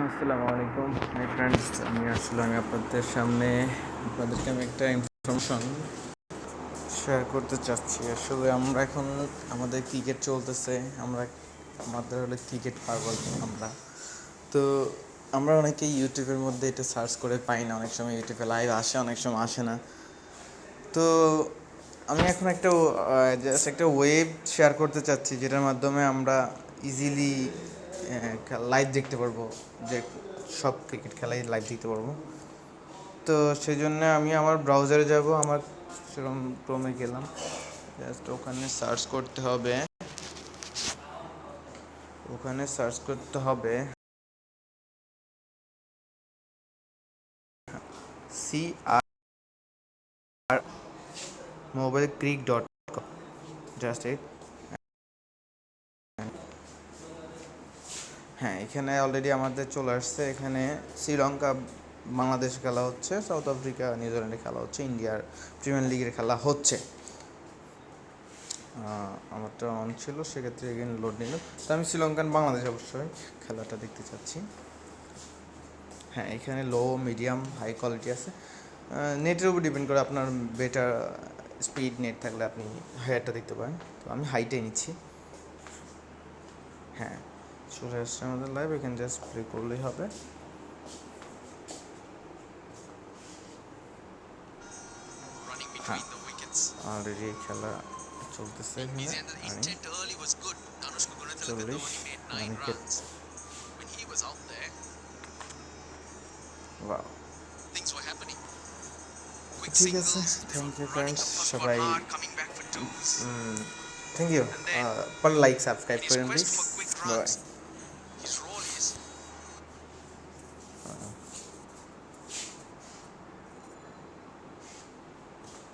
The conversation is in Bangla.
আসসালামু আলাইকুম মাই ফ্রেন্ডস। আমি আপনাদেরকে একটা ইনফরমেশন শেয়ার করতে চাচ্ছি। আসলে আমরা এখন আমাদের ক্রিকেট চলতেছে, আমাদের হলে ক্রিকেট পাগল আমরা। তো আমরা অনেকেই ইউটিউবের মধ্যে এটা সার্চ করে পাই না, অনেক সময় ইউটিউবে লাইভ আসে, অনেক সময় আসে না। তো আমি এখন জাস্ট একটা ওয়েব শেয়ার করতে চাচ্ছি, যেটার মাধ্যমে আমরা ইজিলি লাইভ দেখতে পারবো, যে সব ক্রিকেট খেলাই লাইভ দেখতে পারবো। তো সেই জন্য আমি আমার ব্রাউজারে যাব, আমার সেরকম ক্রোমে গেলাম, জাস্ট ওখানে সার্চ করতে হবে CR mobilecreek.com, জাস্ট ইট। হ্যাঁ, এখানে অলরেডি আমাদের চলে আসছে। এখানে শ্রীলঙ্কা বাংলাদেশ খেলা হচ্ছে, সাউথ আফ্রিকা নিউজিল্যান্ডে খেলা হচ্ছে, ইন্ডিয়ার প্রিমিয়ার লিগের খেলা হচ্ছে। আমারটা অন ছিল, সেক্ষেত্রে এগেন লোড নিল। তো আমি শ্রীলঙ্কান বাংলাদেশ অবশ্যই খেলাটা দেখতে চাচ্ছি। হ্যাঁ, এখানে লো, মিডিয়াম, হাই কোয়ালিটি আছে। নেটের উপর ডিপেন্ড করে, আপনার বেটার স্পিড নেট থাকলে আপনি হাইয়ারটা দেখতে পারেন। তো আমি হাইটাই নিচ্ছি। হ্যাঁ, চলে আসছে আমাদের লাইভ, এখানে জাস্ট প্লে করলেই হবে। হ্যাঁ, অলরেডি খেলা চলতেছে এখানে। 40 উইকেট। ওয়াও, ঠিক আছে। থ্যাংক ইউ গাইস, সবাই থ্যাংক ইউ। লাইক সাবস্ক্রাইব করেন প্লিজ। বাই।